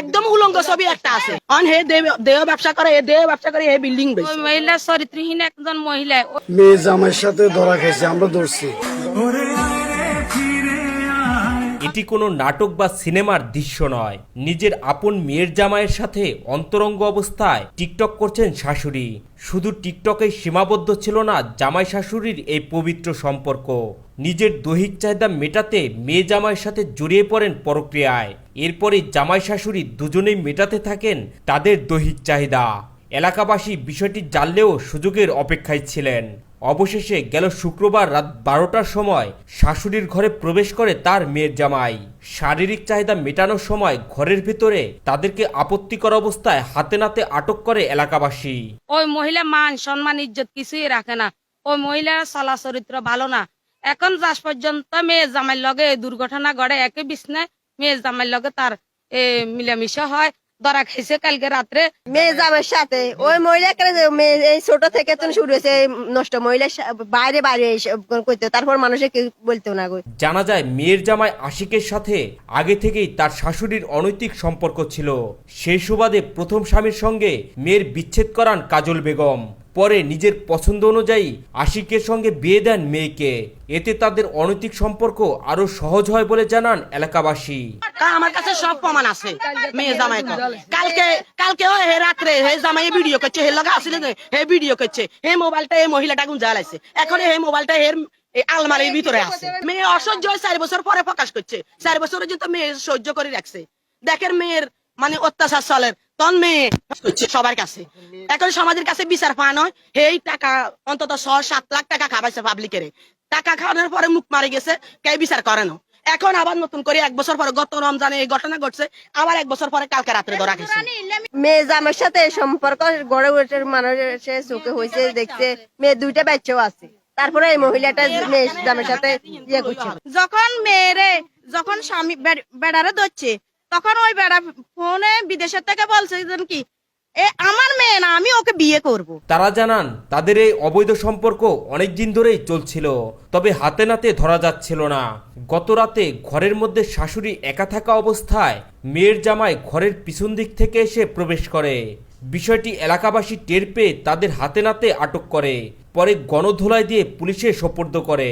একদম উলঙ্গ ছবি একটা আছে অন হে দেহ ব্যবসা করে হে বিল্ডিং ওই মহিলা চরিত্রহীন একজন মহিলা। মেয়ে জামাইয়ের সাথে ধরা খেয়েছে, আমরা ধরছি। এটি কোনো নাটক বা সিনেমার দৃশ্য নয়। নিজের আপন মেয়ের জামাইয়ের সাথে অন্তরঙ্গ অবস্থায় টিকটক করছেন শাশুড়ি। শুধু টিকটকেই সীমাবদ্ধ ছিল না জামাই শাশুড়ির এই পবিত্র সম্পর্ক। নিজের দৈহিক চাহিদা মেটাতে মেয়ে জামাইয়ের সাথে জড়িয়ে পড়েন পরক্রিয়ায়। এরপরই জামাই শাশুড়ি দুজনেই মেটাতে থাকেন তাদের দৈহিক চাহিদা। এলাকাবাসী বিষয়টি জানলেও সুযোগের অপেক্ষায় ছিলেন। অবশেষে গেল শুক্রবার রাত 12টার সময় শাশুড়ির ঘরে প্রবেশ করে তার মেয়ের জামাই। শারীরিক চাহিদা মেটানোর সময় ঘরের ভিতরে তাদেরকে আপত্তিকর অবস্থায় হাতে নাতে আটক করে এলাকাবাসী। ওই মহিলা মান সম্মান ইজ্জত কিছুই রাখে না। ওই মহিলার চলা চরিত্র ভালো না। এখন আজ পর্যন্ত মেয়ে জামাইয়ের লগে দুর্ঘটনা ঘটে, একই বিছনায় মেয়ে জামাইয়ের লগে তার মিলামিশা হয়। ধরা খাইছে কালকে রাত্রে মেয়ে জামাইয়ের সাথে। ওই মহিলা এই ছোট থেকে তো শুরু হয়েছে নষ্ট মহিলা বাইরে বাইরে করতে, তারপর মানুষে কেউ বলতো না। জানা যায় মেয়ের জামাই আশিকের সাথে আগে থেকেই তার শাশুড়ির অনৈতিক সম্পর্ক ছিল। সেই সুবাদে প্রথম স্বামীর সঙ্গে মেয়ের বিচ্ছেদ করান কাজল বেগম। পরে নিজের পছন্দ অনুযায়ী আশিকের সঙ্গে বিয়ে দেন মেয়েকে। এতে তাদের অনৈতিক সম্পর্ক আরো সহজ হয় বলে জানান এলাকাবাসী। আমার কাছে সব প্রমাণ আছে মেয়ে জামাই কালকে হে রাত্রে হে জামাই ভিডিও করছে, হে লগা আসলে হে ভিডিও করছে, হে মোবাইলটা এই মহিলাটা গুন জ্বালাইছে। এখন হে মোবাইলটা এর আলমারির ভিতরে আছে। মেয়ে অসহ্য 4 বছর পরে প্রকাশ করছে। 4 বছরের জন্য মেয়ে সহ্য করে রাখছে। দেখেন মেয়ের মানে অত্যাচার চলের তখন মেয়ে করছে সবার কাছে। এখন সমাজের কাছে বিচার পান হয়। এই টাকা অন্তত 6-7 লাখ টাকা খাবাইছে পাবলিকের। টাকা খাওয়ানোর পরে মুখ মারি গেছে, কে বিচার করে না। এখন আবার নতুন করে 1 বছর পরে গত রমজানে এই ঘটনা ঘটছে, আবার 1 বছর পরে কালকে রাত্রে ধরা গেছে। মেয়ে জামাইয়ের সাথে সম্পর্ক গড়ে উঠে মানুষের চোখে হয়েছে, দেখছে মেয়ে 2টা বাচ্চাও আছে। তারপরে এই মহিলাটা মেয়ে জামাইয়ের সাথে ইয়ে করছে। যখন স্বামী বেড়ারে ধরছে, তখন ওই বেড়া ফোনে বিদেশের থেকে বলছে কি আমার মেয়ে না, আমি ওকে বিয়ে করব। তারা জানান তাদের এই অবৈধ সম্পর্ক অনেক দিন ধরেই চলছিল, তবে হাতে নাতে ধরা যাচ্ছিল না। গত রাতে ঘরের মধ্যে শাশুড়ি একা থাকা অবস্থায় মেয়ের জামাই ঘরের পিছন দিক থেকে এসে প্রবেশ করে। বিষয়টি এলাকাবাসী টের পেয়ে তাদের হাতে নাতে আটক করে। পরে গণধোলাই দিয়ে পুলিশে সোপর্দ করে।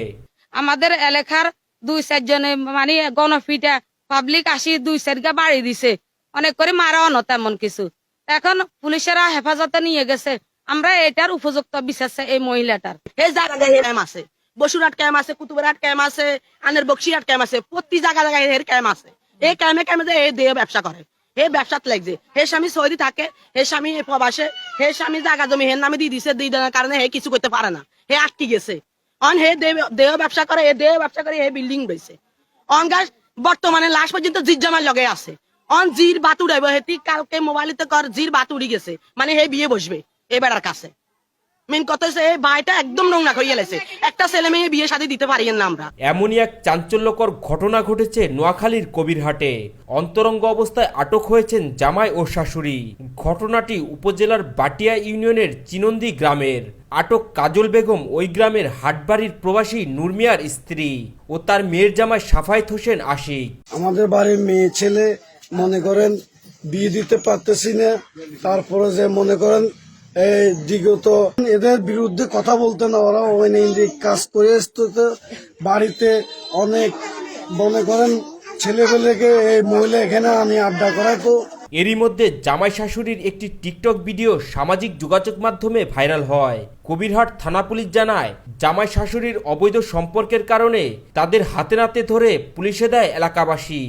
আমাদের এলাকার 2-4 জনে মানে গণফিটা পাবলিক আসি 2-4 বাড়ি দিছে, অনেক করে মারাও না তেমন কিছু। এখন পুলিশেরা হেফাজতে নিয়ে গেছে। আমরা এটার উপযুক্ত বিচার চাই এই মহিলাটার। এই জায়গায় ক্যাম্প আছে, বসুরহাট ক্যাম্প আছে, কুতুবরহাট ক্যাম্প আছে, আনের বক্সিরহাট ক্যাম্প আছে। প্রতি জায়গায় এর ক্যাম্প আছে। এই ক্যাম্পে এই দেহ ব্যবসা করে, এই ব্যবসাত লাগছে। হে স্বামী সৌদি থাকে, হে স্বামী প্রবাসে, হে স্বামী জায়গা জমি হের নামে দিয়ে দিছে, দিয়ে দেওয়ার কারণে হে কিছু করতে পারে না, হে আটকে গেছে। অন হে দেহ ব্যবসা করে, হে বিল্ডিং রয়েছে। অন গাছ বর্তমানে লাশ পর্যন্ত জিজ্জামার লগে আছে। অন জির বাত উড়াইব, হেতি কালকে মোবাইলেতে কর জির বাত উড়ি গেছে, মানে হে বিয়ে বসবে এ বেড়ার কাছে। মেন কথা হচ্ছে এই ভাইটা একদম নোংরা করে গেছে। একটা ছেলে মেয়ে বিয়ে শাদী দিতে পারি না আমরা। এমনই এক চাঞ্চল্যকর ঘটনা ঘটেছে নোয়াখালীর কবিরহাটে। অন্তরঙ্গ অবস্থায় আটক হয়েছেন জামাই ও শাশুড়ি। ঘটনাটি উপজেলার বাটিয়া ইউনিয়নের চিনন্দি গ্রামের। আটক কাজল বেগম ওই গ্রামের হাটবাড়ির প্রবাসী নুরমিয়ার স্ত্রী ও তার মেয়ের জামাই সাফায়েত হোসেন আশিক। আমাদের বাড়ির মেয়ে ছেলে মনে করেন বিয়ে দিতে পারতেছি না, তারপরে যে মনে করেন দিগত এদের বিরুদ্ধে কথা বলতে না, ওরা অনৈতিক কাজ করে আসতে বাড়িতে অনেক মনে করেন ছেলেপেলেকে এই মহিলা এখানে আমি আড্ডা করাতো। এরই মধ্যে জামাই শাশুড়ির একটি টিকটক ভিডিও সামাজিক যোগাযোগ মাধ্যমে ভাইরাল হয়। কবিরহাট থানা পুলিশ জানায় জামাই শাশুড়ির অবৈধ সম্পর্কের কারণে তাদের হাতে নাতে ধরে পুলিশে দেয় এলাকাবাসী।